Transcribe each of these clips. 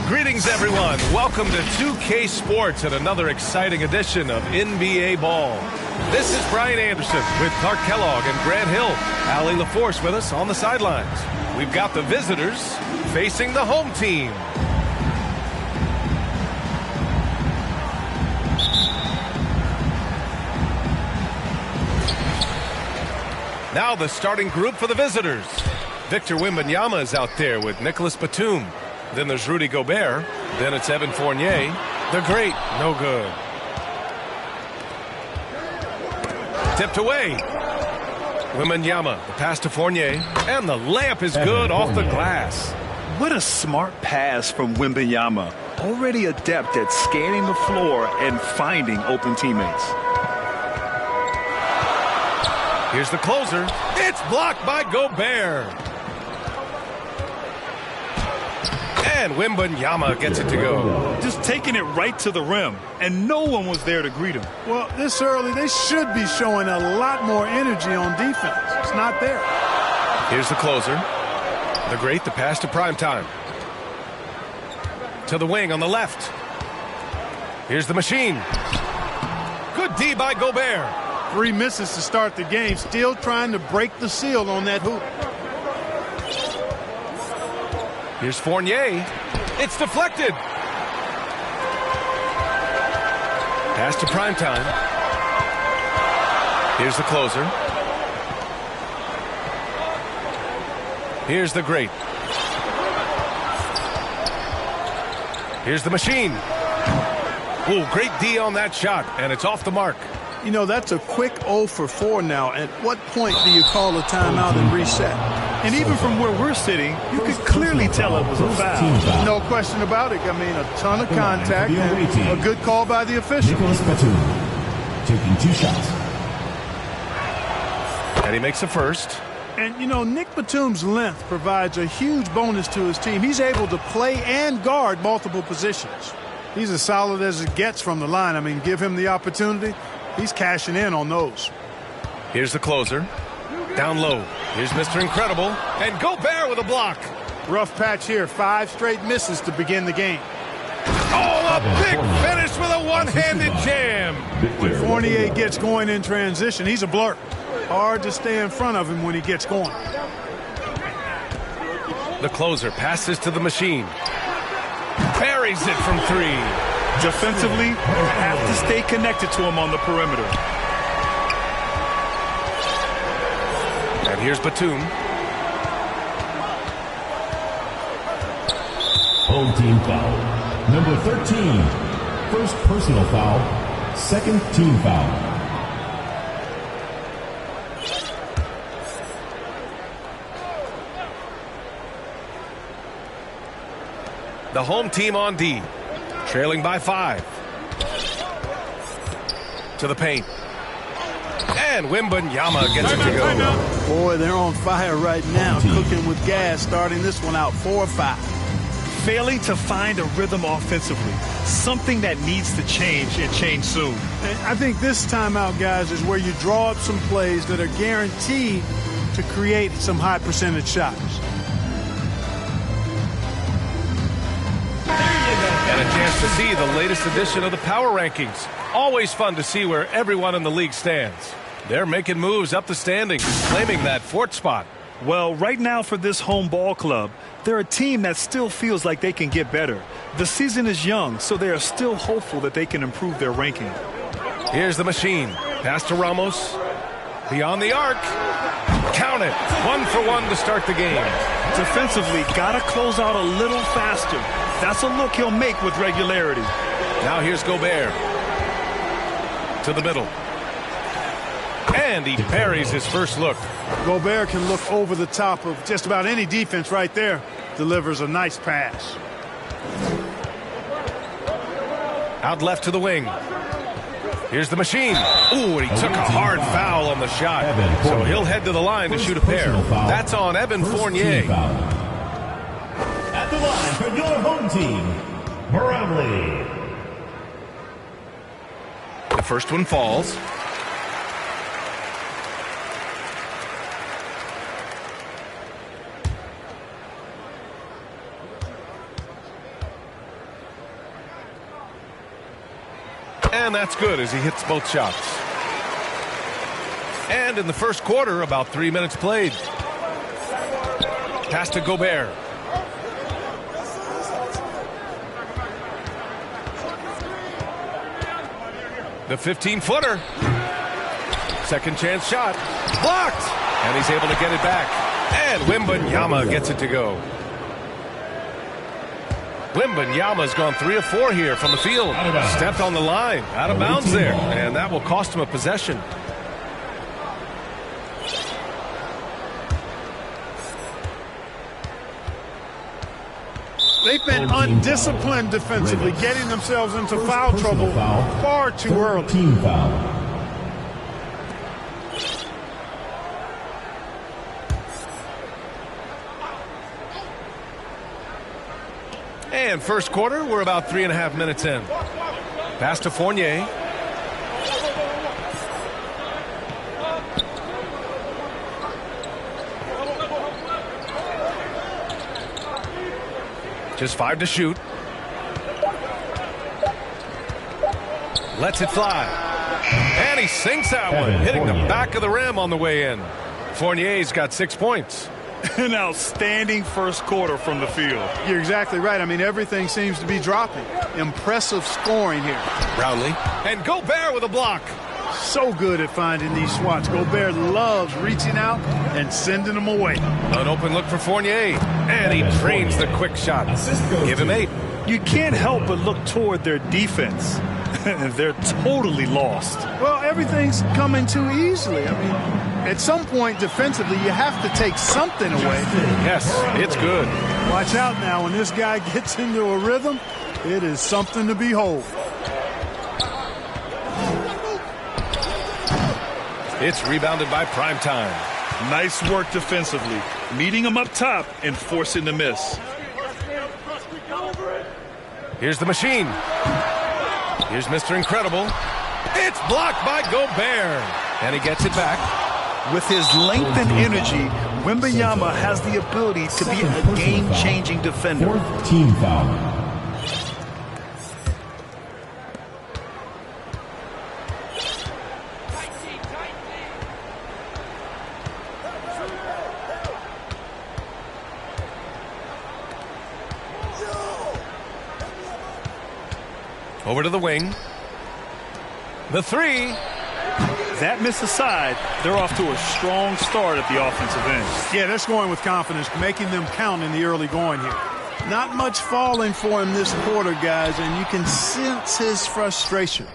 Greetings, everyone. Welcome to 2K Sports and another exciting edition of NBA Ball. This is Brian Anderson with Clark Kellogg and Grant Hill. Allie LaForce with us on the sidelines. We've got the visitors facing the home team. Now the starting group for the visitors. Victor Wembanyama is out there with Nicholas Batum. Then there's Rudy Gobert. Then it's Evan Fournier. The great, no good. Tipped away. Wembanyama, the pass to Fournier. And the layup is good off the glass. What a smart pass from Wembanyama. Already adept at scanning the floor and finding open teammates. Here's the closer. It's blocked by Gobert. And Wembanyama gets it to go. Just taking it right to the rim, and no one was there to greet him. Well, this early, they should be showing a lot more energy on defense. It's not there. Here's the closer. The great, the pass to primetime. To the wing on the left. Here's the machine. Good D by Gobert. 3 misses to start the game, still trying to break the seal on that hoop. Here's Fournier. It's deflected. Pass to primetime. Here's the closer. Here's the great. Here's the machine. Oh, great D on that shot, and it's off the mark. You know, that's a quick 0 for 4 now. At what point do you call a timeout and reset? And even from where we're sitting, you could clearly tell it was a foul. No question about it. I mean, a ton of contact and a good call by the official. Nicholas Batum taking 2 shots. And he makes the first. And, you know, Nick Batum's length provides a huge bonus to his team. He's able to play and guard multiple positions. He's as solid as it gets from the line. I mean, give him the opportunity. He's cashing in on those. Here's the closer. Down low. Here's Mr. Incredible. And Gobert with a block. Rough patch here. 5 straight misses to begin the game. Oh, a big finish with a one-handed jam. When Fournier gets going in transition, he's a blur. Hard to stay in front of him when he gets going. The closer passes to the machine. Buries it from 3. Defensively, you have to stay connected to him on the perimeter. And here's Batum. Home team foul. Number 13. First personal foul. Second team foul. The home team on D. Trailing by 5. To the paint. And Wembanyama gets it to go. Boy, they're on fire right now. Cooking with gas, starting this one out 4 or 5. Failing to find a rhythm offensively. Something that needs to change and change soon. And I think this timeout, guys, is where you draw up some plays that are guaranteed to create some high percentage shots. And a chance to see the latest edition of the Power Rankings. Always fun to see where everyone in the league stands. They're making moves up the standings, claiming that 4th spot. Well, right now for this home ball club, they're a team that still feels like they can get better. The season is young, so they are still hopeful that they can improve their ranking. Here's the machine. Pass to Ramos. Beyond the arc. Count it. 1 for 1 to start the game. Defensively, gotta close out a little faster. That's a look he'll make with regularity. Now here's Gobert. To the middle. And he buries his first look. Gobert can look over the top of just about any defense right there. Delivers a nice pass. Out left to the wing. Here's the machine. Ooh, and he took a hard foul on the shot. So he'll head to the line to shoot a pair. That's on Evan Fournier. At the line for your home team, Brownlee. The first one falls. And that's good as he hits both shots. And in the first quarter, about 3 minutes played. Pass to Gobert. The 15-footer. Second chance shot. Blocked. And he's able to get it back. And Wembanyama gets it to go. Wembanyama's gone 3 of 4 here from the field. Stepped on the line. Out of bounds there. And that will cost him a possession. They've been undisciplined defensively, getting themselves into foul trouble far too early. Team foul. And first quarter, we're about 3.5 minutes in. Pass to Fournier. Just 5 to shoot. Lets it fly. And he sinks that one, hitting the back of the rim on the way in. Fournier's got 6 points. An outstanding first quarter from the field. You're exactly right. I mean, everything seems to be dropping. Impressive scoring here. Brownlee. And Gobert with a block. So good at finding these swats. Gobert loves reaching out and sending them away. An open look for Fournier. And he drains the quick shot. Give him 8. You can't help but look toward their defense. They're totally lost. Well, everything's coming too easily. I mean, at some point defensively, you have to take something away. Yes, it's good. Watch out now. When this guy gets into a rhythm, it is something to behold. It's rebounded by Primetime. Nice work defensively, meeting him up top and forcing the miss. Here's the machine. Here's Mr. Incredible. It's blocked by Gobert. And he gets it back. With his length and energy, Wembanyama has the ability to be a game-changing defender. Fourth team foul. Over to the wing. The 3. That miss aside, they're off to a strong start at the offensive end. Yeah, they're scoring with confidence, making them count in the early going here. Not much falling for him this quarter, guys, and you can sense his frustration.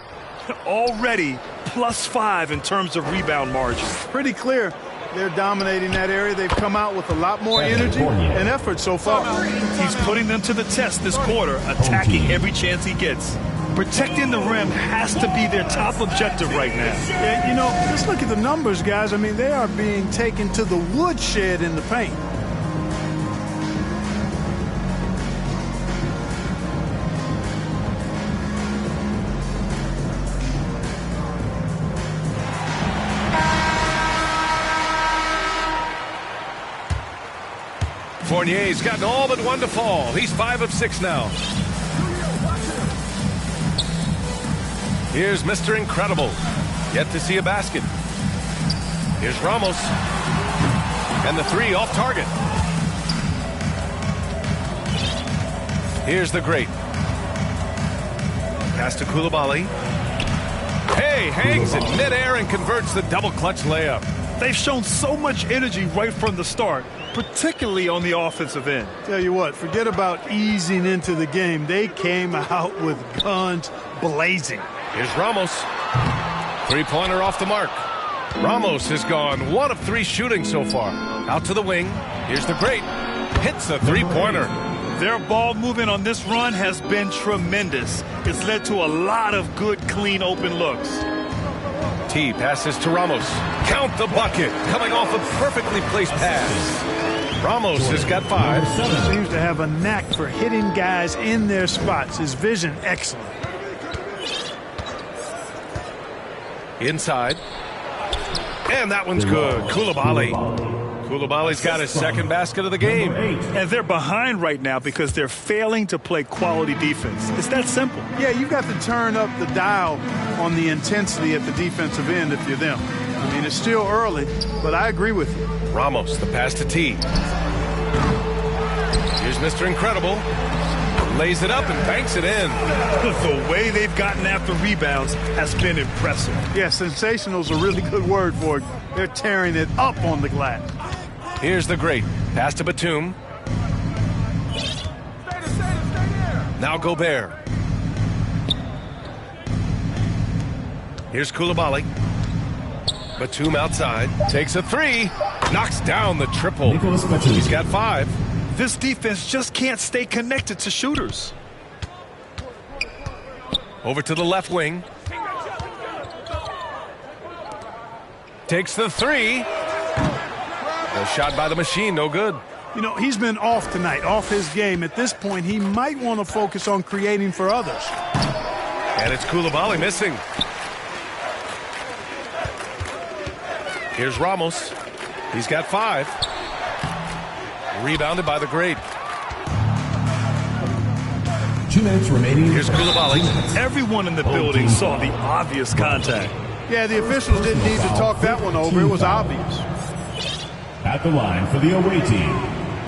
Already +5 in terms of rebound margin. Pretty clear they're dominating that area. They've come out with a lot more energy and effort so far. He's putting them to the test this quarter, attacking every chance he gets. Protecting the rim has to be their top objective right now. Yeah, you know, just look at the numbers, guys. I mean, they are being taken to the woodshed in the paint. Fournier's gotten all but one to fall. He's 5 of 6 now. Here's Mr. Incredible. Yet to see a basket. Here's Ramos. And the 3 off target. Here's the great. Pass to Koulibaly. Hey, hangs in midair and converts the double clutch layup. They've shown so much energy right from the start, particularly on the offensive end. Tell you what, forget about easing into the game. They came out with guns blazing. Here's Ramos. 3-pointer off the mark. Ramos has gone 1 of 3 shooting so far. Out to the wing. Here's the great. Hits a 3-pointer. Their ball movement on this run has been tremendous. It's led to a lot of good, clean, open looks. T passes to Ramos. Count the bucket. Coming off a perfectly placed pass. Ramos has got 5. Seems to have a knack for hitting guys in their spots. His vision, excellent. Inside. And that one's good. Koulibaly. Koulibaly's got his second basket of the game. And they're behind right now because they're failing to play quality defense. It's that simple. Yeah, you've got to turn up the dial on the intensity at the defensive end if you're them. I mean, it's still early, but I agree with you. Ramos, the pass to T. Here's Mr. Incredible. Lays it up and banks it in. The way they've gotten after rebounds has been impressive. Yeah, sensational is a really good word for it. They're tearing it up on the glass. Here's the great. Pass to Batum. Now Gobert. Here's Koulibaly. Batum outside. Takes a three. Knocks down the triple. He's got 5. This defense just can't stay connected to shooters. Over to the left wing. Takes the three. No shot by the machine, no good. You know, he's been off tonight, off his game. At this point, he might want to focus on creating for others. And it's Koulibaly missing. Here's Ramos. He's got 5. Rebounded by the great. 2 minutes remaining. Here's Koulibaly. Everyone in the building saw the obvious contact. Yeah, the officials didn't need to talk that one over. It was obvious. At the line for the away team.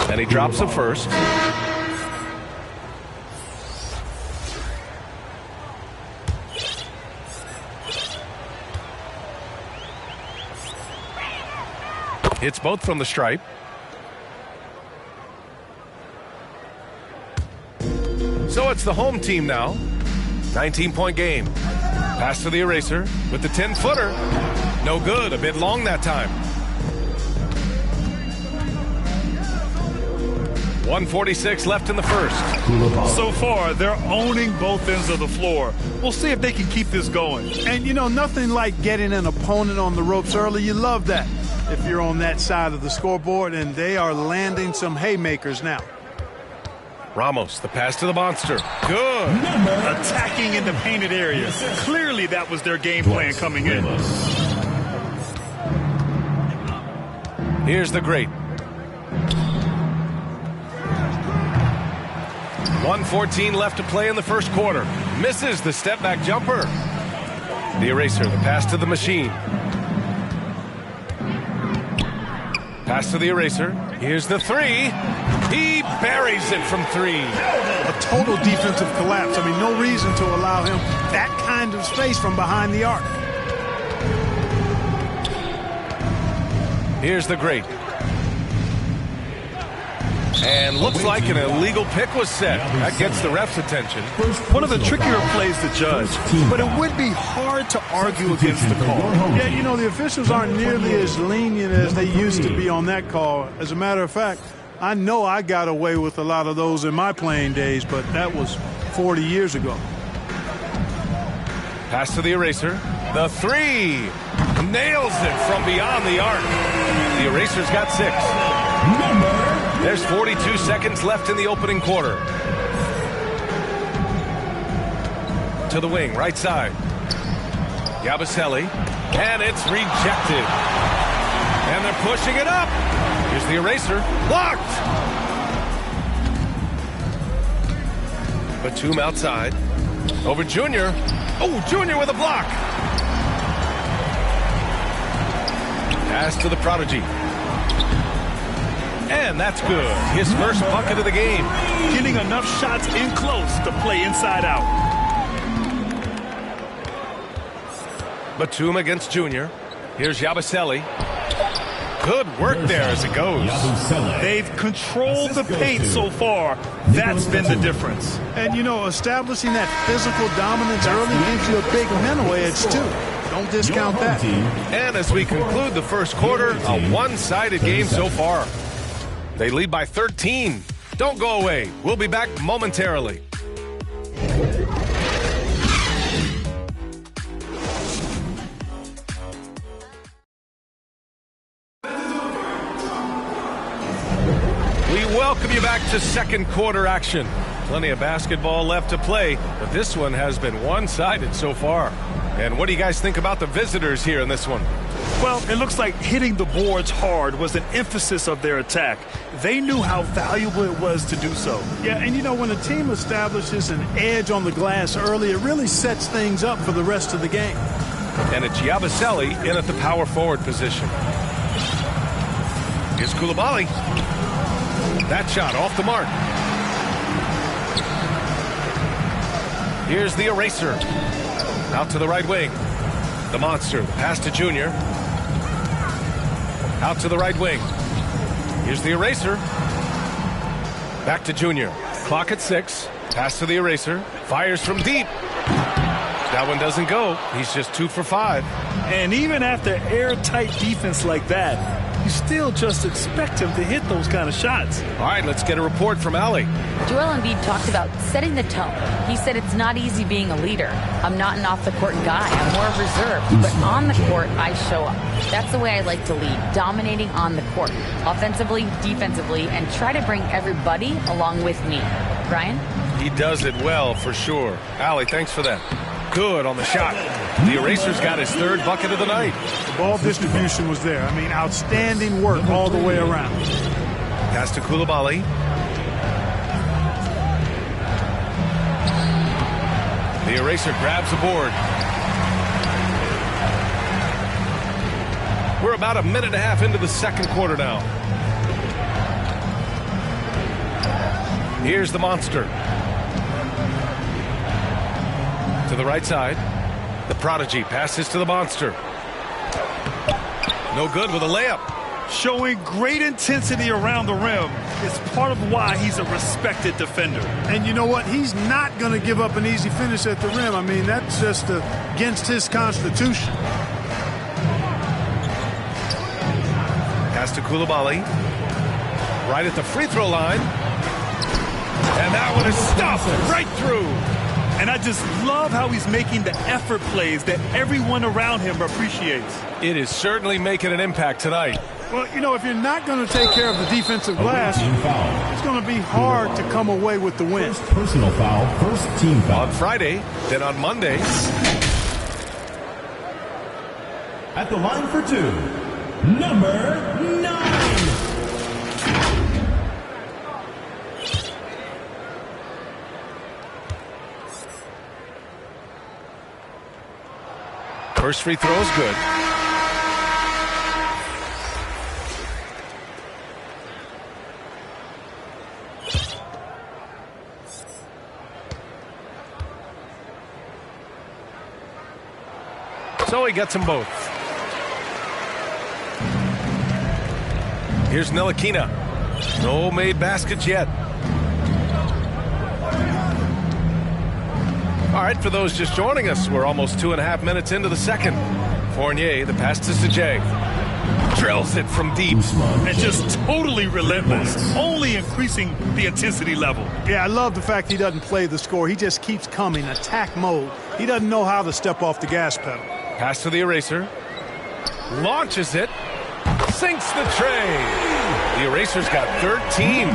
And he drops the first. Hits both from the stripe. So it's the home team now. 19-point game. Pass to the eraser with the 10-footer. No good. A bit long that time. 1:46 left in the first. So far, they're owning both ends of the floor. We'll see if they can keep this going. And, you know, nothing like getting an opponent on the ropes early. You love that if you're on that side of the scoreboard, and they are landing some haymakers now. Ramos, the pass to the monster. Good. Attacking in the painted area. Clearly, that was their game plan coming in. Here's the great. 1:14 left to play in the first quarter. Misses the step-back jumper. The eraser, the pass to the machine. Pass to the eraser. Here's the three. He buries it from 3. A total defensive collapse. I mean, no reason to allow him that kind of space from behind the arc. Here's the great. And looks like an illegal pick was set. That gets the ref's attention. One of the trickier plays to judge, but it would be hard to argue against the call. Yeah, you know, the officials aren't nearly as lenient as they used to be on that call. As a matter of fact, I know I got away with a lot of those in my playing days, but that was 40 years ago. Pass to the eraser. The three. Nails it from beyond the arc. The eraser's got 6. There's 42 seconds left in the opening quarter. To the wing, right side. Yabusele. And it's rejected. And they're pushing it up. Here's the eraser. Blocked. Batum outside. Over Junior. Oh, Junior with a block. Pass to the prodigy. And that's good. His first bucket of the game. Getting enough shots in close to play inside out. Batum against Junior. Here's Yabusele. Good work there as it goes. They've controlled the pace so far. That's been the difference. And, you know, establishing that physical dominance early gives you a big mental edge, too. Don't discount that. And as we conclude the first quarter, a one-sided game so far. They lead by 13. Don't go away. We'll be back momentarily. We welcome you back to second quarter action. Plenty of basketball left to play, but this one has been one-sided so far. And what do you guys think about the visitors here in this one? Well, it looks like hitting the boards hard was an emphasis of their attack. They knew how valuable it was to do so. Yeah, and you know, when a team establishes an edge on the glass early, it really sets things up for the rest of the game. And it's Yabusele in at the power forward position. Here's Koulibaly. That shot off the mark. Here's the eraser. Out to the right wing. The monster. Pass to Junior. Out to the right wing. Here's the eraser. Back to Junior. Clock at 6. Pass to the eraser. Fires from deep. That one doesn't go. He's just 2 for 5. And even after airtight defense like that, you still just expect him to hit those kind of shots. All right, let's get a report from Ali. Joel Embiid talked about setting the tone. He said it's not easy being a leader. I'm not an off-the-court guy. I'm more reserved. But on the court, I show up. That's the way I like to lead, dominating on the court, offensively, defensively, and try to bring everybody along with me. Brian? He does it well, for sure. Ali, thanks for that. Good on the shot. The eraser's got his 3rd bucket of the night. The ball distribution was there. I mean, outstanding work all the way around. Pass to Koulibaly. The eraser grabs the board. We're about a minute and a half into the second quarter now. Here's the monster. To the right side. The prodigy passes to the monster. No good with a layup. Showing great intensity around the rim is part of why he's a respected defender. And you know what? He's not going to give up an easy finish at the rim. I mean, that's just against his constitution. Pass to Koulibaly. Right at the free throw line. And that one is stuffed right through. And I just love how he's making the effort plays that everyone around him appreciates. It is certainly making an impact tonight. Well, you know, if you're not going to take care of the defensive glass, it's going to be hard to come away with the win. First personal foul, first team foul. On Friday, then on Monday. At the line for 2, number 9. First free throw is good. So he gets them both. Here's Ntilikina. No made baskets yet. All right, for those just joining us, we're almost 2.5 minutes into the second. Fournier, the pass to Sajay. Drills it from deep. And just totally relentless, only increasing the intensity level. Yeah, I love the fact he doesn't play the score. He just keeps coming, attack mode. He doesn't know how to step off the gas pedal. Pass to the eraser. Launches it. Sinks the tray. The eraser's got 13.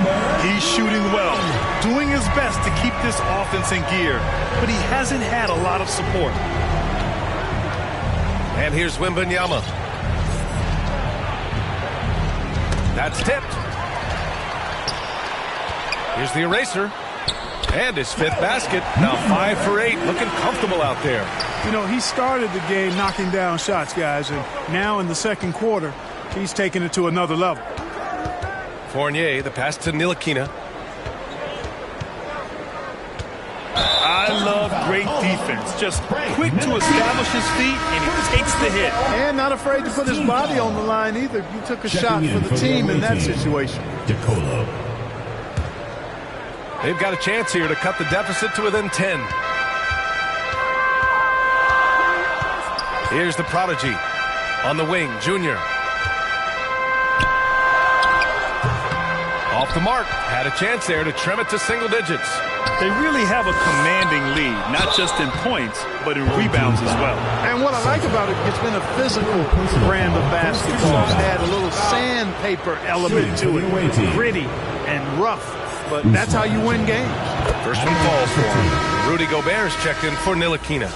He's shooting well, doing his best to keep this offense in gear, but he hasn't had a lot of support. And here's Wembanyama. That's tipped. Here's the eraser. And his 5th basket. Now 5 for 8. Looking comfortable out there. You know, he started the game knocking down shots, guys, and now in the second quarter, he's taking it to another level. Fournier, the pass to Ntilikina. I love great defense. Just quick to establish his feet, and he takes the hit. And not afraid to put his body on the line either. He took a shot for the team in that situation. DeColo. They've got a chance here to cut the deficit to within 10. Here's the prodigy on the wing, Junior. Off the mark. Had a chance there to trim it to single digits. They really have a commanding lead, not just in points, but in rebounds as well. And what I like about it, it's been a physical brand of basketball. It's had a little sandpaper element to it. Gritty and rough, but that's how you win games. First one falls for him. Rudy Gobert's checked in for Ntilikina.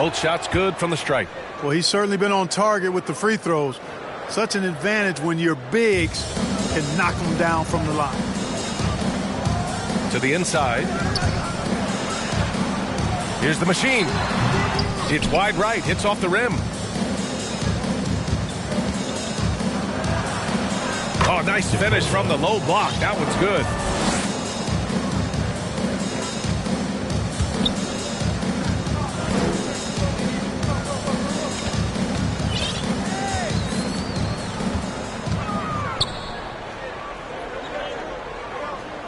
Both shots good from the stripe. Well, he's certainly been on target with the free throws. Such an advantage when your bigs can knock them down from the line. To the inside. Here's the machine. It's wide right, hits off the rim. Oh, nice finish from the low block. That one's good.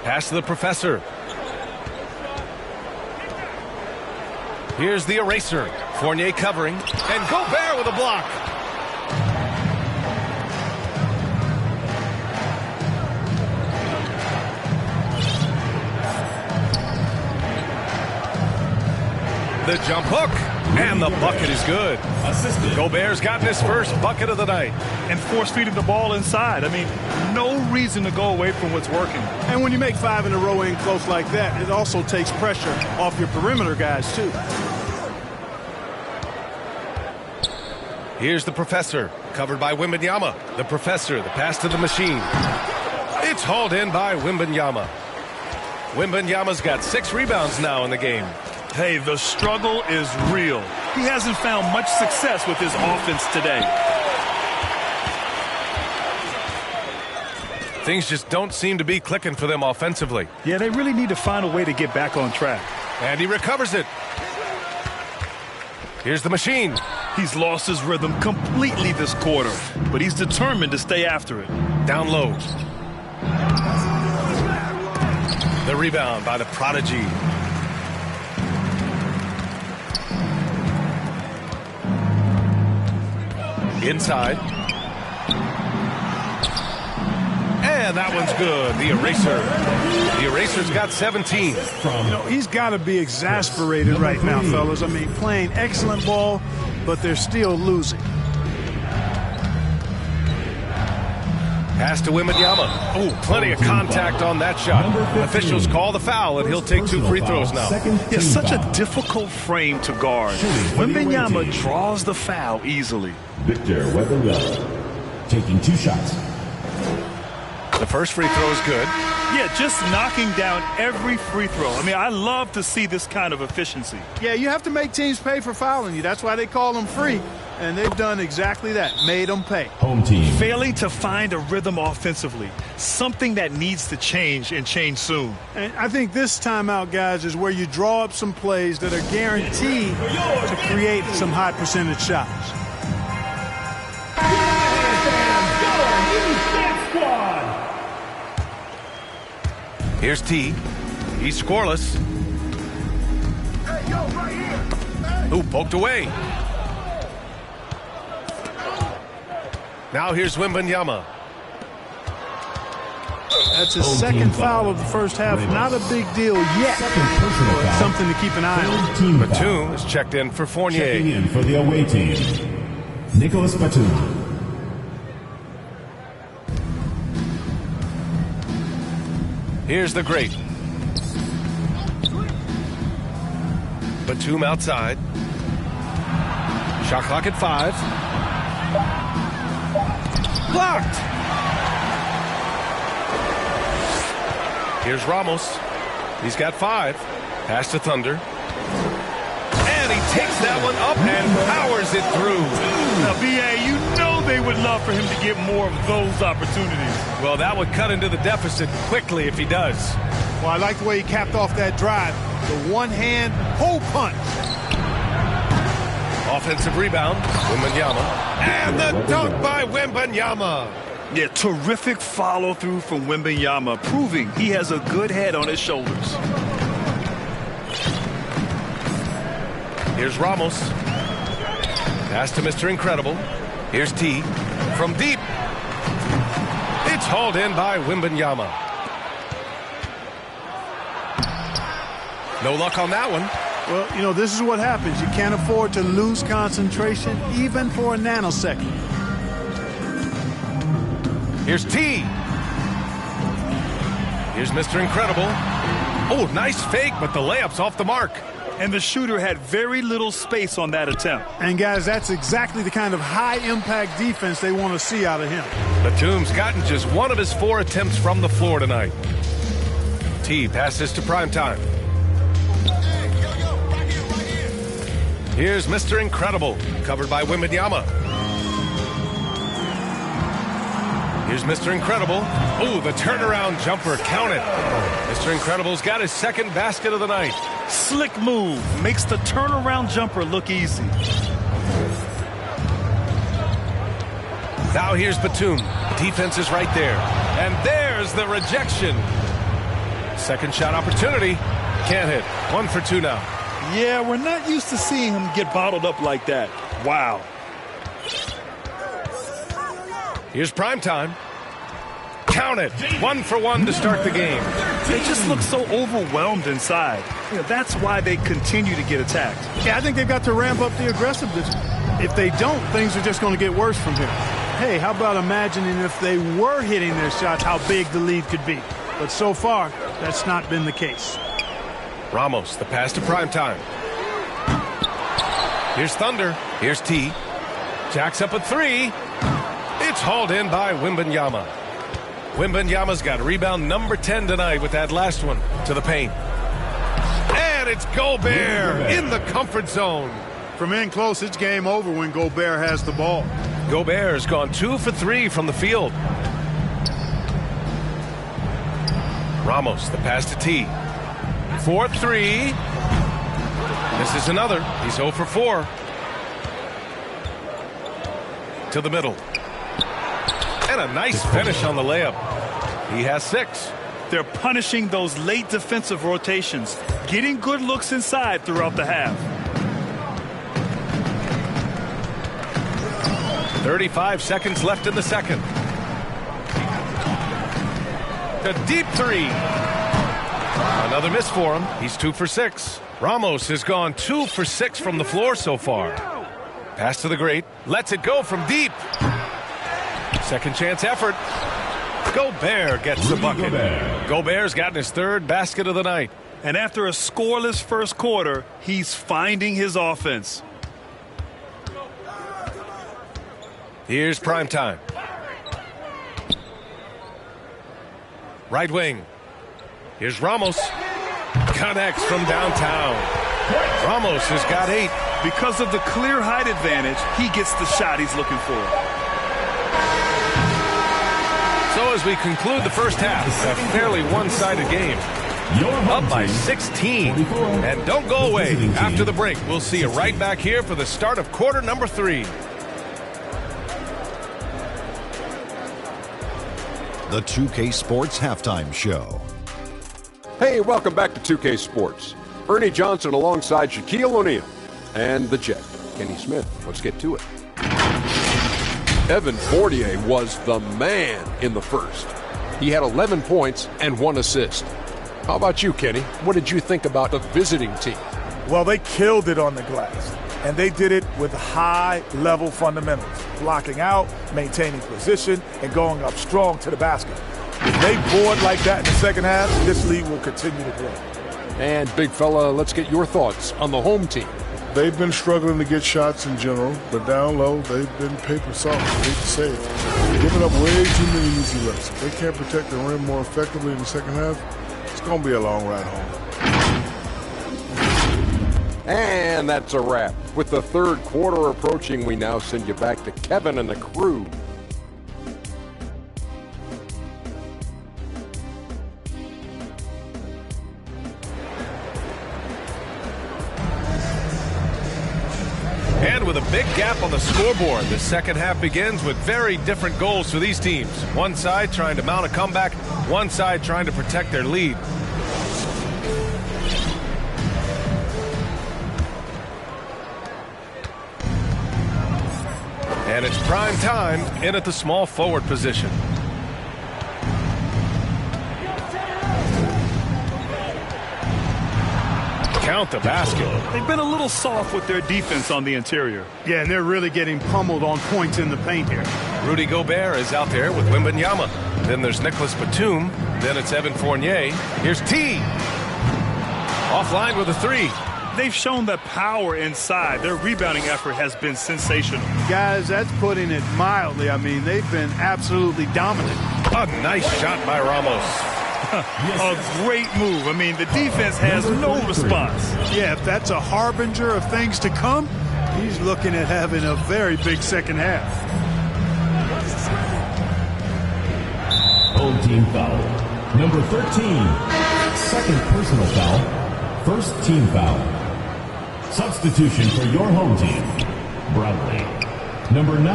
Pass to the professor. Here's the eraser. Fournier covering. And Gobert with a block. The jump hook. And the bucket is good. Gobert's gotten his first bucket of the night. And force-feeding the ball inside. I mean, no reason to go away from what's working. And when you make 5 in a row in close like that, it also takes pressure off your perimeter guys, too. Here's the professor, covered by Wembanyama. The professor, the pass to the machine. It's hauled in by Wembanyama. Wembanyama's got 6 rebounds now in the game. Hey, the struggle is real. He hasn't found much success with his offense today. Things just don't seem to be clicking for them offensively. Yeah, they really need to find a way to get back on track. And he recovers it. Here's the machine. He's lost his rhythm completely this quarter, but he's determined to stay after it. Down low. The rebound by the prodigy. Inside. And that one's good. The eraser. The eraser's got 17. You know, he's got to be exasperated right now, fellas. I mean, playing excellent ball, but they're still losing. Pass to Wembanyama. Oh, plenty of contact on that shot. Officials call the foul, and he'll take 2 free throws now. It's such a difficult frame to guard. Wembanyama draws the foul easily. Victor Wembanyama taking 2 shots. The first free throw is good. Yeah, just knocking down every free throw. I mean, I love to see this kind of efficiency. Yeah, you have to make teams pay for fouling you. That's why they call them free. And they've done exactly that, made them pay. Home team. Failing to find a rhythm offensively, something that needs to change and change soon. And I think this timeout, guys, is where you draw up some plays that are guaranteed to create some high percentage shots. Here's T. He's scoreless. Ooh, poked away. Now here's Wembanyama. That's his second foul of the first half. Not a big deal yet, but something to keep an eye on. Batum is checked in for Fournier. Checking in for the away team, Nicholas Batum. Here's the great. Batum outside. Shot clock at 5. Blocked. Here's Ramos. He's got 5. Pass to Thunder. And he takes that one up and powers it through. Now, B.A., you know they would love for him to get more of those opportunities. Well, that would cut into the deficit quickly if he does. Well, I like the way he capped off that drive. The one-hand hole punch. Offensive rebound, Wembanyama. And the dunk by Wembanyama. Yeah, terrific follow-through from Wembanyama, proving he has a good head on his shoulders. Here's Ramos. Pass to Mr. Incredible. Here's T. From deep. It's hauled in by Wembanyama. No luck on that one. Well, you know, this is what happens. You can't afford to lose concentration, even for a nanosecond. Here's T. Here's Mr. Incredible. Oh, nice fake, but the layup's off the mark. And the shooter had very little space on that attempt. And, guys, that's exactly the kind of high-impact defense they want to see out of him. Batum's gotten just one of his 4 attempts from the floor tonight. T passes to Primetime. Here's Mr. Incredible, covered by Wembanyama. Here's Mr. Incredible. Ooh, the turnaround jumper, count it. Mr. Incredible's got his second basket of the night. Slick move, makes the turnaround jumper look easy. Now here's Batum. Defense is right there. And there's the rejection. Second shot opportunity. Can't hit. 1 for 2 now. Yeah, we're not used to seeing him get bottled up like that. Wow. Here's Primetime. Count it. 1 for 1 to start the game. They just look so overwhelmed inside. That's why they continue to get attacked. Yeah, I think they've got to ramp up the aggressiveness. If they don't, things are just going to get worse from here. Hey, how about imagining if they were hitting their shots, how big the lead could be. But so far, that's not been the case. Ramos, the pass to Primetime. Here's Thunder. Here's T. Jacks up a 3. It's hauled in by Wembanyama. Wembanyama's got rebound number 10 tonight with that last one to the paint. And it's Gobert in the comfort zone. From in close, it's game over when Gobert has the ball. Gobert's gone 2 for 3 from the field. Ramos, the pass to T. 4-3. This is another. He's 0 for 4. To the middle. And a nice finish on the layup. He has 6. They're punishing those late defensive rotations, getting good looks inside throughout the half. 35 seconds left in the second. The deep 3. Another miss for him. He's 2 for 6. Ramos has gone 2 for 6 from the floor so far. Pass to the great. Lets it go from deep. Second chance effort. Gobert gets the bucket. Gobert's gotten his 3rd basket of the night. And after a scoreless first quarter, he's finding his offense. Here's Primetime. Right wing. Here's Ramos. Connects from downtown. Ramos has got 8. Because of the clear height advantage, he gets the shot he's looking for. So as we conclude the first half, a fairly one-sided game. Up by 16. And don't go away. After the break, we'll see you right back here for the start of quarter number 3. The 2K Sports Halftime Show. Hey, welcome back to 2K Sports. Ernie Johnson alongside Shaquille O'Neal and the Jet, Kenny Smith. Let's get to it. Evan Fournier was the man in the first. He had 11 points and 1 assist. How about you, Kenny? What did you think about the visiting team? Well, they killed it on the glass, and they did it with high-level fundamentals, blocking out, maintaining position, and going up strong to the basket. If they board like that in the second half, this league will continue to grow. And, big fella, let's get your thoughts on the home team. They've been struggling to get shots in general, but down low, they've been paper soft. I hate to say it. They're giving up way too many easy looks. If they can't protect the rim more effectively in the second half, it's going to be a long ride home. And that's a wrap. With the third quarter approaching, we now send you back to Kevin and the crew. And with a big gap on the scoreboard, the second half begins with very different goals for these teams. One side trying to mount a comeback, one side trying to protect their lead. And it's prime time in at the small forward position. Count the basket. They've been a little soft with their defense on the interior. Yeah, and they're really getting pummeled on points in the paint here. Rudy Gobert is out there with Wembanyama. Then there's Nicholas Batum. Then it's Evan Fournier. Here's T. Offline with a 3. They've shown the power inside. Their rebounding effort has been sensational. Guys, that's putting it mildly. I mean, they've been absolutely dominant. A nice shot by Ramos. A great move. I mean, the defense has no response. Yeah, if that's a harbinger of things to come, he's looking at having a very big second half. Home team foul. Number 13. Second personal foul. First team foul. Substitution for your home team. Bradley. Number 9.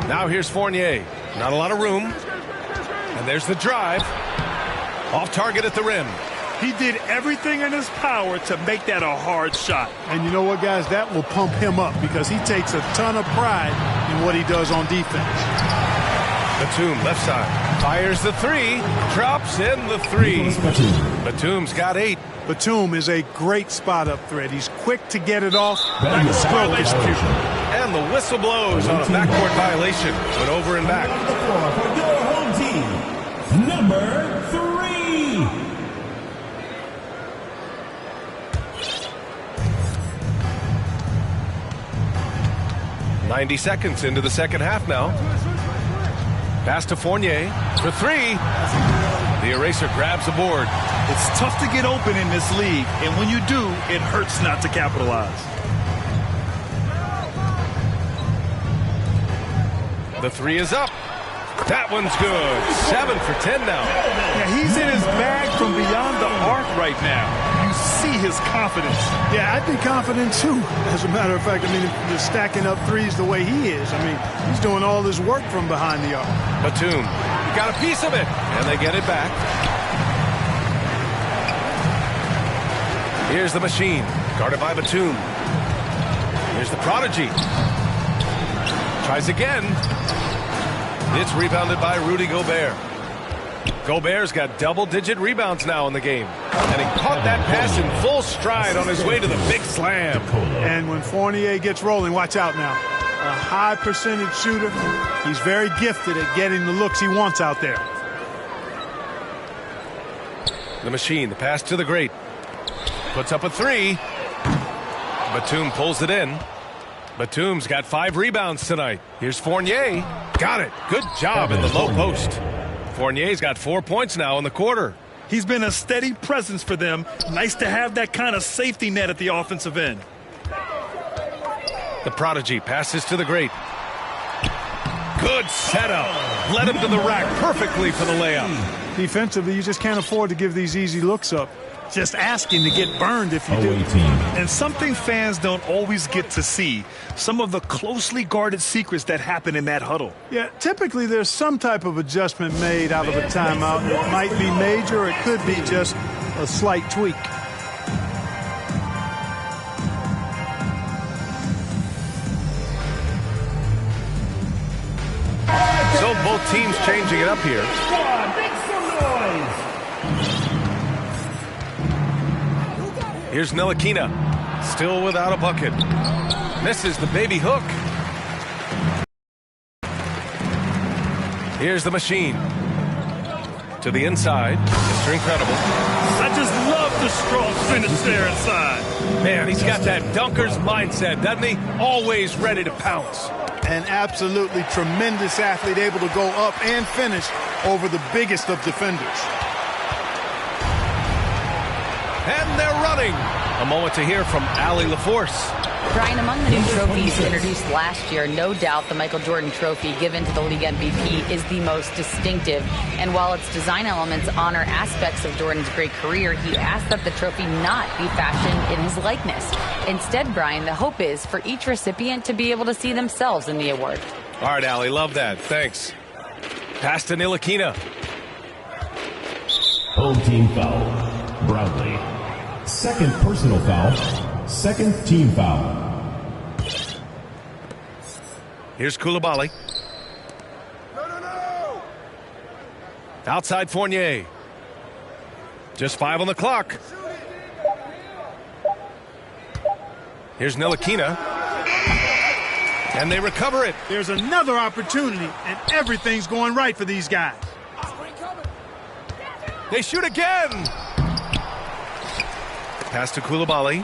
Now here's Fournier. Not a lot of room. And there's the drive. Off target at the rim. He did everything in his power to make that a hard shot. And you know what, guys? That will pump him up because he takes a ton of pride in what he does on defense. Batum, left side. Fires the three. Drops in the three. Batum's got 8. Batum is a great spot-up threat. He's quick to get it off. That is stroke is cute. And the whistle blows on a backcourt violation. Went over and back. For your home team, number 3. 90 seconds into the second half now. Pass to Fournier for 3. The eraser grabs the board. It's tough to get open in this league, and when you do, it hurts not to capitalize. The 3 is up. That one's good. 7 for 10 now. Yeah, he's in his bag from beyond the arc right now. You see his confidence. Yeah, I'd be confident too. As a matter of fact, I mean, if you're stacking up threes the way he is, I mean, he's doing all his work from behind the arc. Batum got a piece of it, and they get it back. Here's the machine, guarded by Batum. Here's the prodigy. Tries again. It's rebounded by Rudy Gobert. Gobert's got double-digit rebounds now in the game. And he caught that pass in full stride on his way to the big slam. And when Fournier gets rolling, watch out now. A high percentage shooter. He's very gifted at getting the looks he wants out there. The machine, the pass to the great. Puts up a 3. Batum pulls it in. Batum's got 5 rebounds tonight. Here's Fournier. Got it. Good job in the low post. Fournier's got 4 points now in the quarter. He's been a steady presence for them. Nice to have that kind of safety net at the offensive end. The prodigy passes to the great. Good setup. Led him to the rack perfectly for the layup. Defensively, you just can't afford to give these easy looks up. Just ask him to get burned if you do. And something fans don't always get to see, some of the closely guarded secrets that happen in that huddle. Yeah, typically there's some type of adjustment made out of a timeout. It might be major, or it could be just a slight tweak. So both teams changing it up here. Here's Ntilikina, still without a bucket. Misses the baby hook. Here's the machine. To the inside. Mr. Incredible. I just love the strong finish there inside. Man, he's got that dunker's mindset, doesn't he? Always ready to pounce. An absolutely tremendous athlete, able to go up and finish over the biggest of defenders. And they're running. A moment to hear from Allie LaForce. Brian, among the new trophies introduced last year, no doubt the Michael Jordan Trophy given to the league MVP is the most distinctive. And while its design elements honor aspects of Jordan's great career, he asked that the trophy not be fashioned in his likeness. Instead, Brian, the hope is for each recipient to be able to see themselves in the award. All right, Allie, love that. Thanks. Pass to Ntilikina. Home team foul. Brownlee. Second personal foul. Second team foul. Here's Coulibaly. Outside Fournier. Just 5 on the clock. Here's Ntilikina. And they recover it. There's another opportunity, and everything's going right for these guys. They shoot again. Pass to Coulibaly.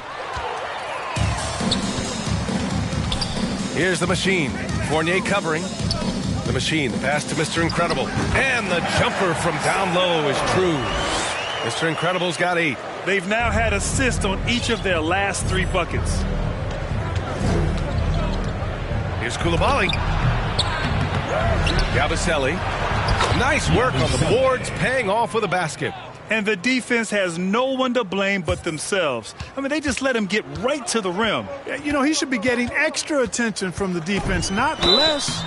Here's the machine. Fournier covering. The machine. Pass to Mr. Incredible. And the jumper from down low is true. Mr. Incredible's got 8. They've now had assists on each of their last 3 buckets. Here's Koulibaly. Yabusele. Nice work on the boards, paying off with a basket. And the defense has no one to blame but themselves. I mean, they just let him get right to the rim. You know, he should be getting extra attention from the defense, not less.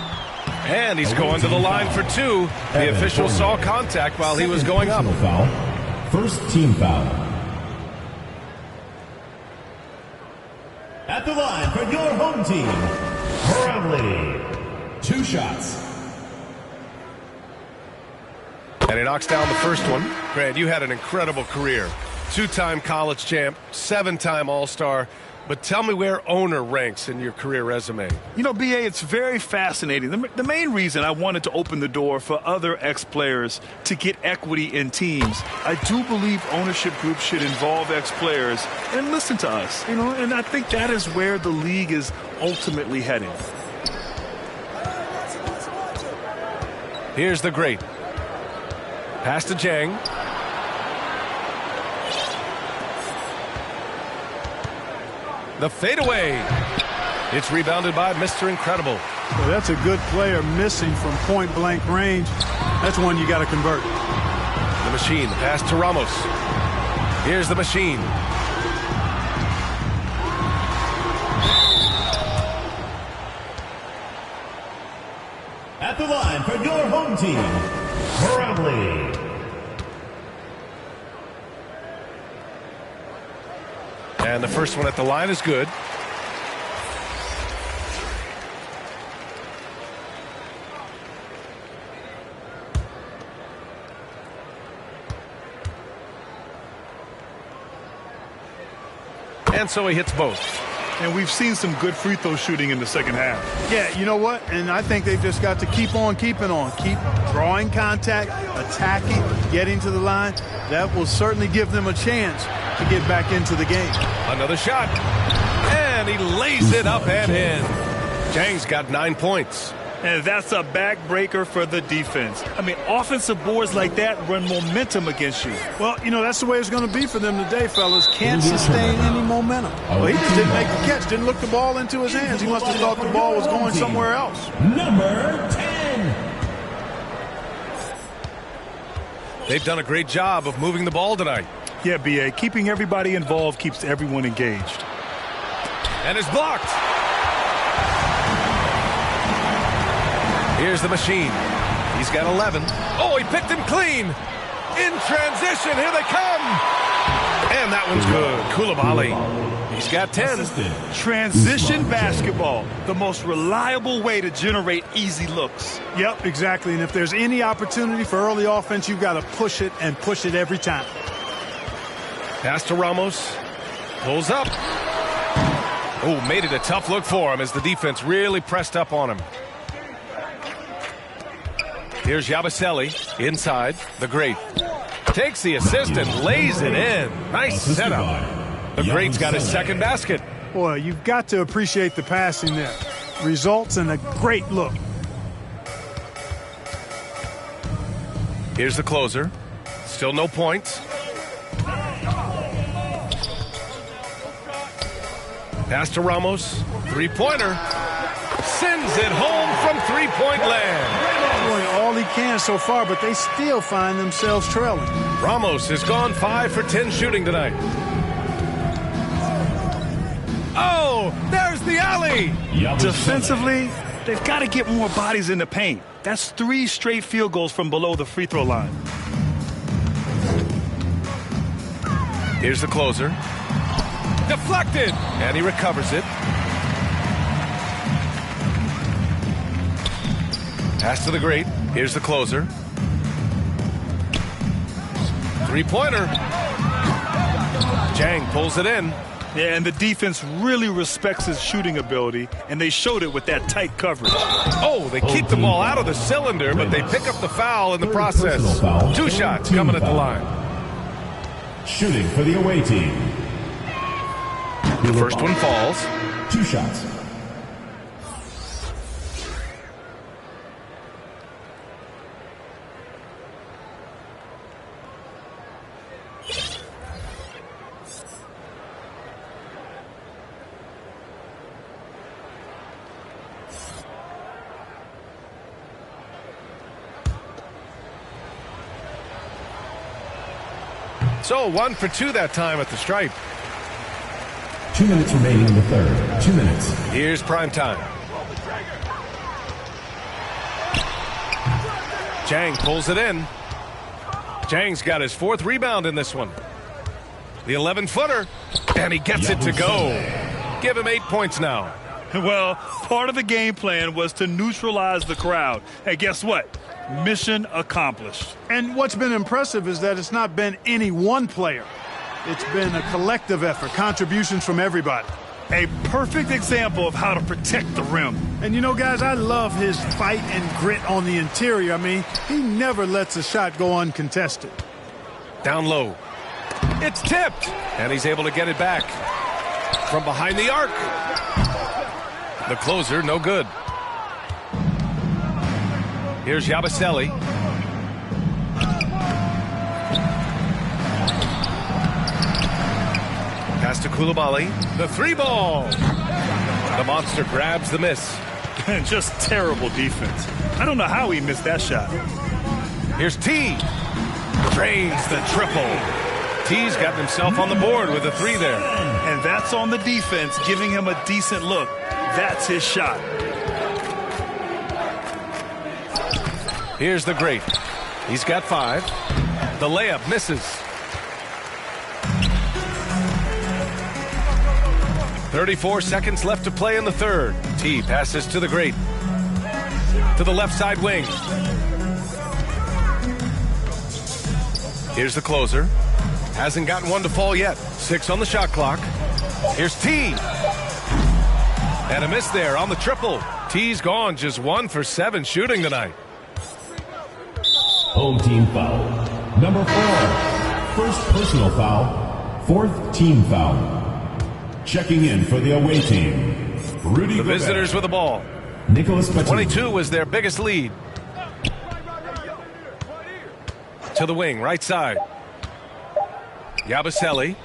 And he's going to the line for 2. The official saw contact while he was going up. Foul. First team foul. At the line for your home team, Brownlee. 2 shots. And he knocks down the first one. Grant, you had an incredible career. 2-time college champ, 7-time All-Star. But tell me where owner ranks in your career resume. You know, B.A., it's very fascinating. The main reason I wanted to open the door for other ex-players to get equity in teams, I do believe ownership groups should involve ex-players and listen to us. You know, and I think that is where the league is ultimately heading. Here's the great. Pass to Jang. The fadeaway. It's rebounded by Mr. Incredible. Well, that's a good player missing from point-blank range. That's one you got to convert. The machine. The pass to Ramos. Here's the machine. At the line for your home team, Brownlee. And the first one at the line is good. And so he hits both. And we've seen some good free throw shooting in the second half. Yeah, you know what? And I think they've just got to keep on keeping on. Keep drawing contact, attacking, getting to the line. That will certainly give them a chance to get back into the game. Another shot. And he lays it up and in. Jang's got 9 points. And that's a backbreaker for the defense. I mean, offensive boards like that run momentum against you. Well, you know, that's the way it's going to be for them today, fellas. Can't sustain any momentum. Well, he just didn't make the catch, didn't look the ball into his hands. He must have thought the ball was going somewhere else. Number 10. They've done a great job of moving the ball tonight. Yeah, B.A., keeping everybody involved keeps everyone engaged. And it's blocked. Here's the machine. He's got 11. Oh, he picked him clean. In transition, here they come. And that one's good. Koulibaly. He's got 10. Transition basketball, the most reliable way to generate easy looks. Yep, exactly. And if there's any opportunity for early offense, you've got to push it and push it every time. Pass to Ramos. Pulls up. Oh, made it a tough look for him as the defense really pressed up on him. Here's Yabusele inside. The great takes the assist and lays it in. Nice setup. The great's got his second basket. Boy, you've got to appreciate the passing there. Results in a great look. Here's the closer. Still no points. Pass to Ramos. Three-pointer. Sends it home from three-point land. Doing all he can so far, but they still find themselves trailing. Ramos has gone 5 for 10 shooting tonight. Oh, there's the alley. Defensively, they've got to get more bodies in the paint. That's 3 straight field goals from below the free throw line. Here's the closer. Deflected, and he recovers it. Pass to the great. Here's the closer. Three-pointer. Jang pulls it in. Yeah, and the defense really respects his shooting ability, and they showed it with that tight coverage. Oh, they keep the ball out of the cylinder, but they pick up the foul in the process. 2 shots coming at the line. Shooting for the away team. The first one falls. 2 shots. So 1 for 2 that time at the stripe. 2 minutes remaining in the third. 2 minutes. Here's prime time. Jang pulls it in. Jang's got his 4th rebound in this one. The 11-footer, and he gets it to go. Give him 8 points now. Well, part of the game plan was to neutralize the crowd. Hey, guess what? Mission accomplished. And what's been impressive is that it's not been any one player. It's been a collective effort, contributions from everybody. A perfect example of how to protect the rim. And you know, guys, I love his fight and grit on the interior. I mean, he never lets a shot go uncontested. Down low. It's tipped, and he's able to get it back. From behind the arc. The closer, no good. Here's Yabusele. Pass to Coulibaly. The 3-ball. The monster grabs the miss. Just terrible defense. I don't know how he missed that shot. Here's T. Drains the triple. T's got himself on the board with a 3 there. And that's on the defense, giving him a decent look. That's his shot. Here's the great. He's got 5. The layup misses. 34 seconds left to play in the third. T passes to the great. To the left side wing. Here's the closer. Hasn't gotten one to fall yet. 6 on the shot clock. Here's T. And a miss there on the triple. T's gone just 1 for 7 shooting tonight. Home team foul. Number 4. First personal foul. 4th team foul. Checking in for the away team. Rudy The Gobert. visitors with the ball. Nicholas Batum. 22 was their biggest lead. To the wing, right side. Yabusele.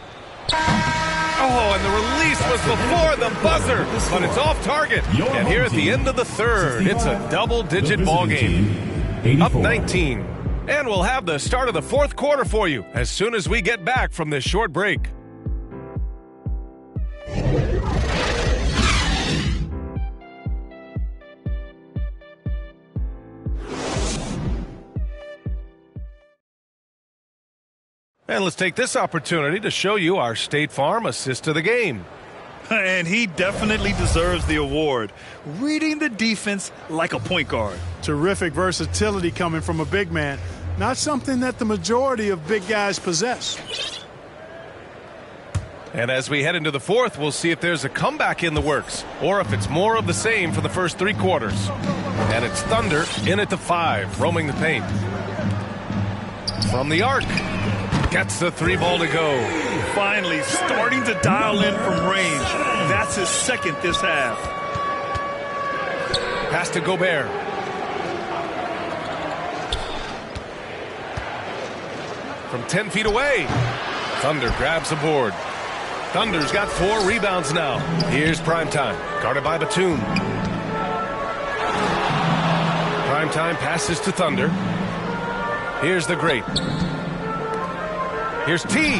Oh, and the release was before the buzzer, but it's off target. And here at the end of the third, it's a double-digit ball game. Up 19. And we'll have the start of the fourth quarter for you as soon as we get back from this short break. And let's take this opportunity to show you our State Farm assist of the game. And he definitely deserves the award. Reading the defense like a point guard. Terrific versatility coming from a big man. Not something that the majority of big guys possess. And as we head into the fourth, we'll see if there's a comeback in the works or if it's more of the same for the first 3 quarters. And it's Thunder in at the 5, roaming the paint. From the arc. Gets the 3-ball to go. Finally starting to dial in from range. That's his second this half. Pass to Gobert. From 10 feet away. Thunder grabs the board. Thunder's got 4 rebounds now. Here's Primetime, guarded by Batum. Primetime passes to Thunder. Here's the great. Here's T.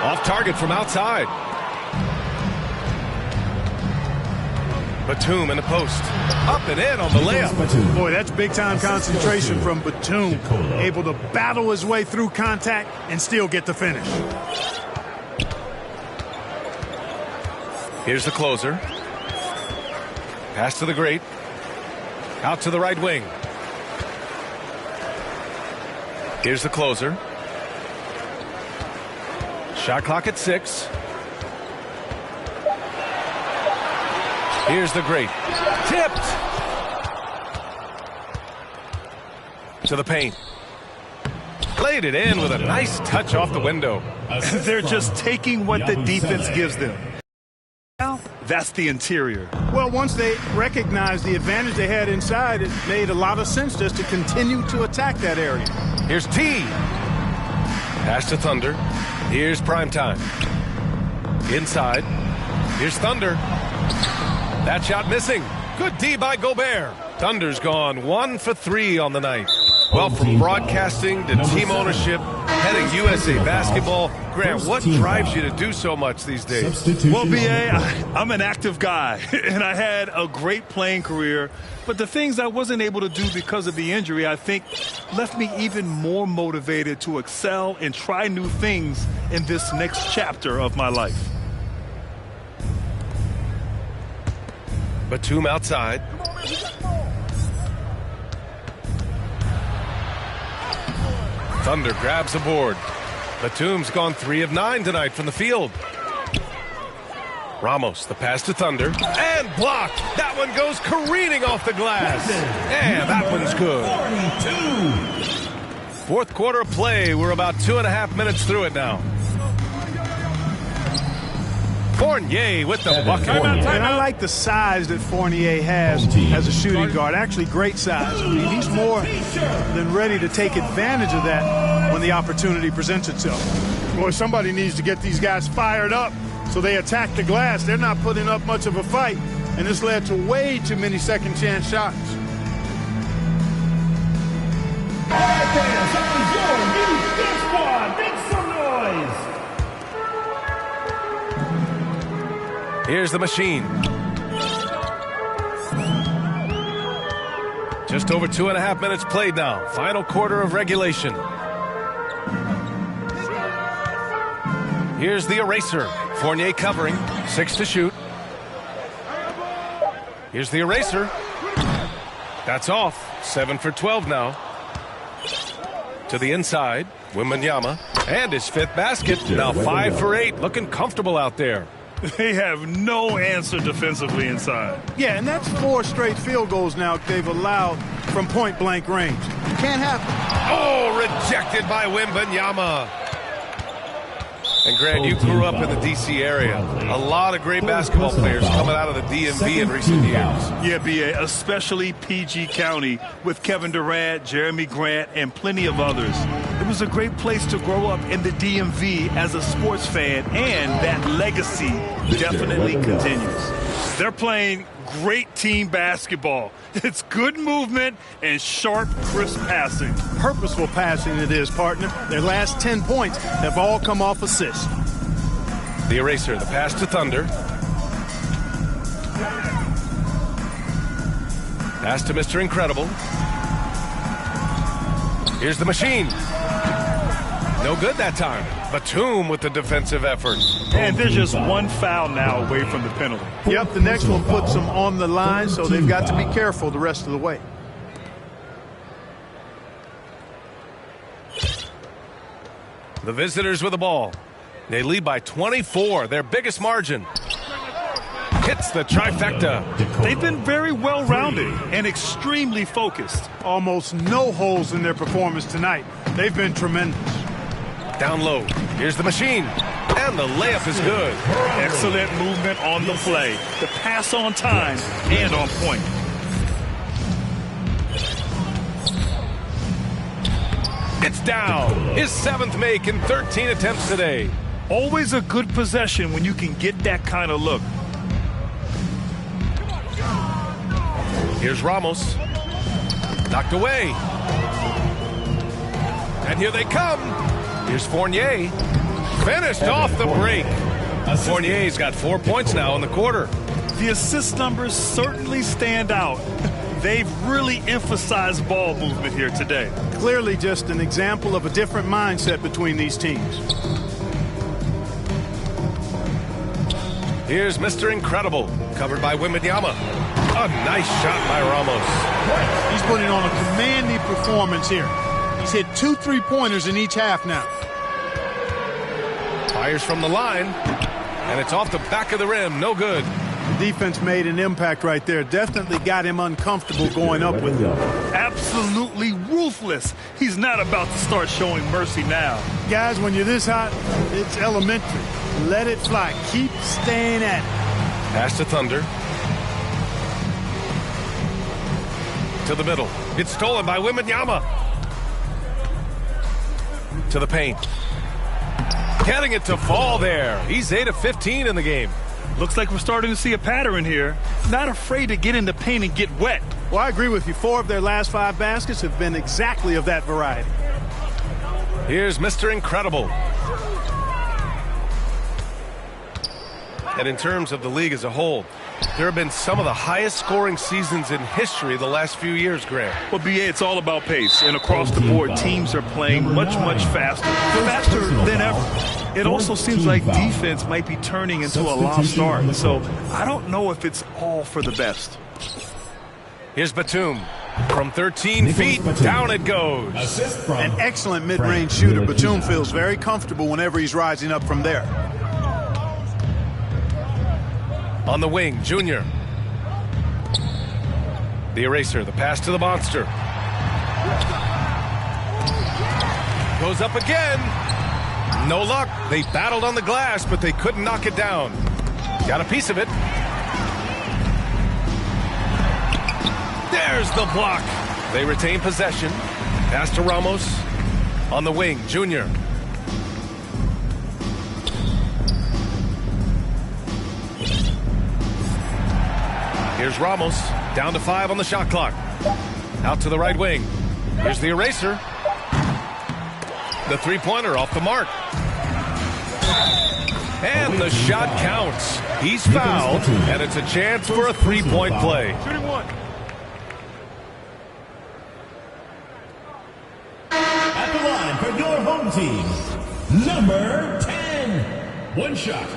Off target from outside. Batum in the post. Up and in on the layup. Boy, that's big-time concentration from Batum. Able to battle his way through contact and still get the finish. Here's the closer. Pass to the great. Out to the right wing. Here's the closer. Shot clock at 6. Here's the great. Tipped. To the paint. Laid it in with a nice touch off the window. They're just taking what the defense gives them. Now, that's the interior. Well, once they recognized the advantage they had inside, it made a lot of sense just to continue to attack that area. Here's T. Pass to Thunder. Here's Primetime. Inside. Here's Thunder. That shot missing. Good D by Gobert. Thunder's gone 1 for 3 on the night. Well, from broadcasting to team ownership, heading USA Basketball. Grant, what drives you to do so much these days? Well, B.A., I'm an active guy, and I had a great playing career. But the things I wasn't able to do because of the injury, I think, left me even more motivated to excel and try new things in this next chapter of my life. Batum outside. Thunder grabs the board. Batum's gone 3 of 9 tonight from the field. Ramos, the pass to Thunder, and blocked. That one goes careening off the glass. And that one's good. 42. Fourth quarter of play. We're about 2.5 minutes through it now. Fournier with the bucket. And I like the size that Fournier has as a shooting guard. Actually, great size. I mean, he's more than ready to take advantage of that when the opportunity presents itself. Boy, somebody needs to get these guys fired up so they attack the glass. They're not putting up much of a fight, and this led to way too many second-chance shots. All right, fans, that was your new Big Squad. Make some noise. Here's the machine. Just over 2.5 minutes played now. Final quarter of regulation. Here's the eraser. Fournier covering. 6 to shoot. Here's the eraser. That's off. 7 for 12 now. To the inside. Wembanyama. And his 5th basket. Now 5 for 8. Looking comfortable out there. They have no answer defensively inside. Yeah, and that's 4 straight field goals now they've allowed from point-blank range. Can't happen. Oh, rejected by Wembanyama. And Grant, you grew up in the D.C. area. A lot of great basketball players coming out of the DMV in recent years. Yeah, B.A., especially PG County with Kevin Durant, Jeremy Grant, and plenty of others. It was a great place to grow up in the DMV as a sports fan, and that legacy definitely continues. They're playing great team basketball. It's good movement and sharp, crisp passing. Purposeful passing it is, partner. Their last 10 points have all come off assists. The eraser, the pass to Thunder. Pass to Mr. Incredible. Here's the machine. No good that time. Batum with the defensive effort. And there's just one foul now away from the penalty. Yep, the next one puts them on the line, so they've got to be careful the rest of the way. The visitors with the ball. They lead by 24, their biggest margin. Hits the trifecta. They've been very well-rounded and extremely focused. Almost no holes in their performance tonight. They've been tremendous. Down low. Here's the machine. And the layup is good. Excellent movement on the play. The pass on time and on point. It's down. His 7th make in 13 attempts today. Always a good possession when you can get that kind of look. Here's Ramos. Knocked away. And here they come. Here's Fournier. Finished off the break. Fournier's got 4 points now in the quarter. The assist numbers certainly stand out. They've really emphasized ball movement here today. Clearly just an example of a different mindset between these teams. Here's Mr. Incredible, covered by Wembanyama. A nice shot by Ramos. He's putting on a commanding performance here. He's hit 2 3-pointers in each half now. Fires from the line, and it's off the back of the rim. No good. The defense made an impact right there. Definitely got him uncomfortable going up with him. Absolutely ruthless. He's not about to start showing mercy now. Guys, when you're this hot, it's elementary. Let it fly. Keep staying at it. Pass to Thunder. To the middle. It's stolen by Wembanyama. To the paint. Getting it to fall there. He's 8 of 15 in the game. Looks like we're starting to see a pattern here. Not afraid to get in the paint and get wet. Well, I agree with you. 4 of their last 5 baskets have been exactly of that variety. Here's Mr. Incredible. And in terms of the league as a whole, there have been some of the highest scoring seasons in history the last few years, Grant. Well, BA, it's all about pace. And across the board, teams are playing much faster. Faster than ever. It also seems like defense might be turning into a lost start. So I don't know if it's all for the best. Here's Batum. From 13 feet, down it goes. An excellent mid-range shooter. Batum feels very comfortable whenever he's rising up from there. On the wing, Junior. The eraser, the pass to the monster. Goes up again. No luck. They battled on the glass, but they couldn't knock it down. Got a piece of it. There's the block. They retain possession. Pass to Ramos. On the wing, Junior. Here's Ramos, down to 5 on the shot clock. Out to the right wing. Here's the eraser. The three-pointer off the mark. And the shot counts. He's fouled, and it's a chance for a three-point play. At the line for your home team, number 10. One shot.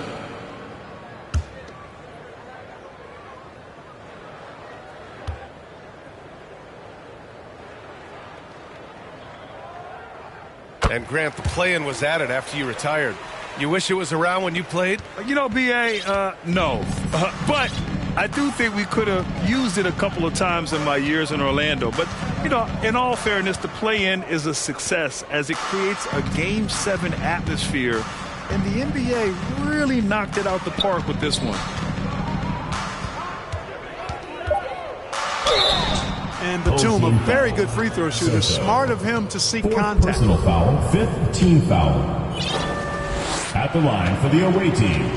And Grant, the play-in was added after you retired. You wish it was around when you played? You know, BA, no. But I do think we could have used it a couple of times in my years in Orlando. But, you know, in all fairness, the play-in is a success as it creates a Game 7 atmosphere. And the NBA really knocked it out the park with this one. And Batum, a very good free throw shooter. Smart of him to seek contact. Personal foul, 5th team foul. At the line for the away team,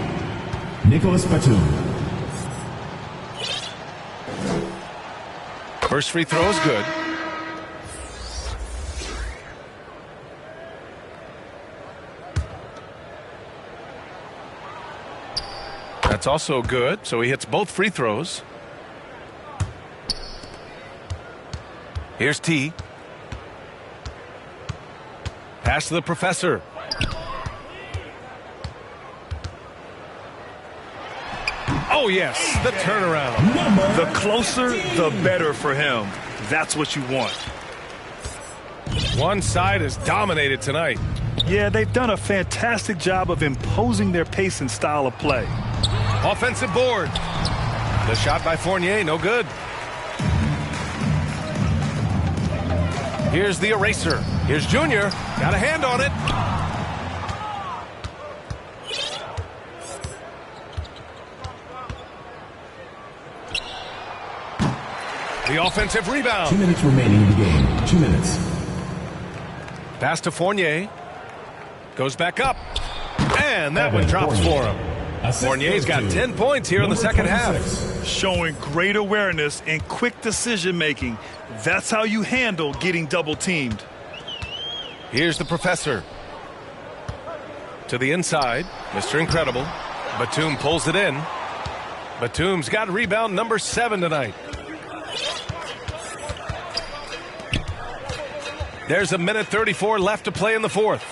Nicholas Batum. First free throw is good. That's also good, so he hits both free throws. Here's T. Pass to the professor. Oh, yes, the turnaround. The closer, the better for him. That's what you want. One side is dominated tonight. Yeah, they've done a fantastic job of imposing their pace and style of play. Offensive board. The shot by Fournier, no good. Here's the eraser. Here's Junior. Got a hand on it. The offensive rebound. 2 minutes remaining in the game. 2 minutes. Pass to Fournier. Goes back up. And that one drops for him. Fournier's got 10 points here in the second half. Showing great awareness and quick decision-making. That's how you handle getting double-teamed. Here's the professor. To the inside. Mr. Incredible. Batum pulls it in. Batum's got rebound number 7 tonight. There's a minute 34 left to play in the fourth.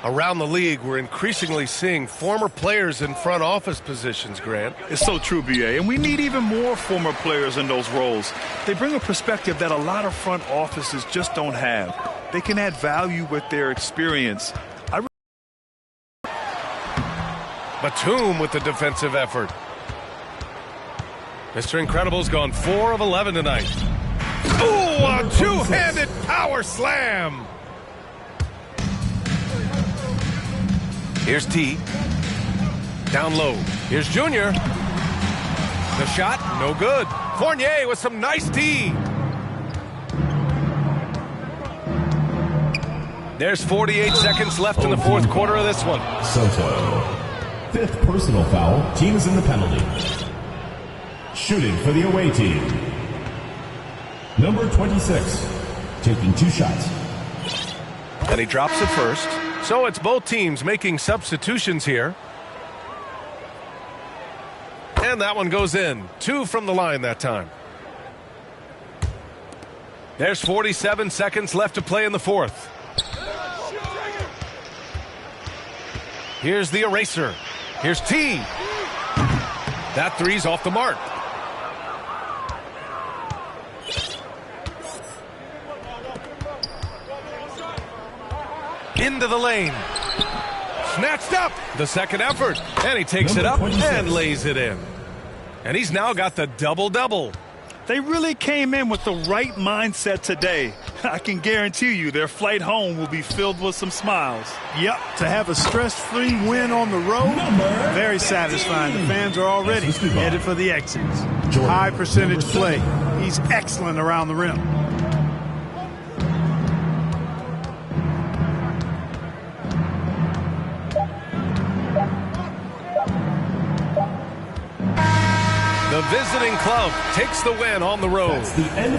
Around the league, we're increasingly seeing former players in front office positions, Grant. It's so true, BA, and we need even more former players in those roles. They bring a perspective that a lot of front offices just don't have. They can add value with their experience. Batum with the defensive effort. Mr. Incredible's gone 4 of 11 tonight. Ooh, a two-handed power slam. Here's T. Down low. Here's Junior. The shot, no good. Fournier with some nice D. There's 48 seconds left in the fourth quarter of this one. Soto. 5th personal foul. Team is in the penalty. Shooting for the away team, number 26, taking 2 shots. And he drops it first. So it's both teams making substitutions here. And that one goes in. 2 from the line that time. There's 47 seconds left to play in the fourth. Here's the eraser. Here's T. That three's off the mark. Into the lane. Snatched up. The second effort. And he takes it up and lays it in. And he's now got the double-double. They really came in with the right mindset today. I can guarantee you their flight home will be filled with some smiles. Yep, to have a stress-free win on the road, very satisfying. The fans are already headed for the exits. High percentage play. He's excellent around the rim. The visiting club takes the win on the road.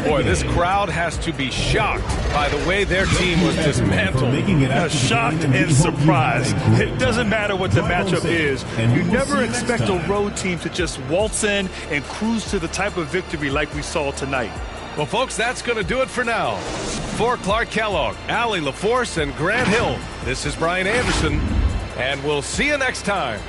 Boy, this crowd has to be shocked by the way their team was dismantled. Shocked and surprised. It doesn't matter what the matchup is. You never expect a road team to just waltz in and cruise to the type of victory like we saw tonight. Well, folks, that's going to do it for now. For Clark Kellogg, Allie LaForce, and Grant Hill, this is Brian Anderson, and we'll see you next time.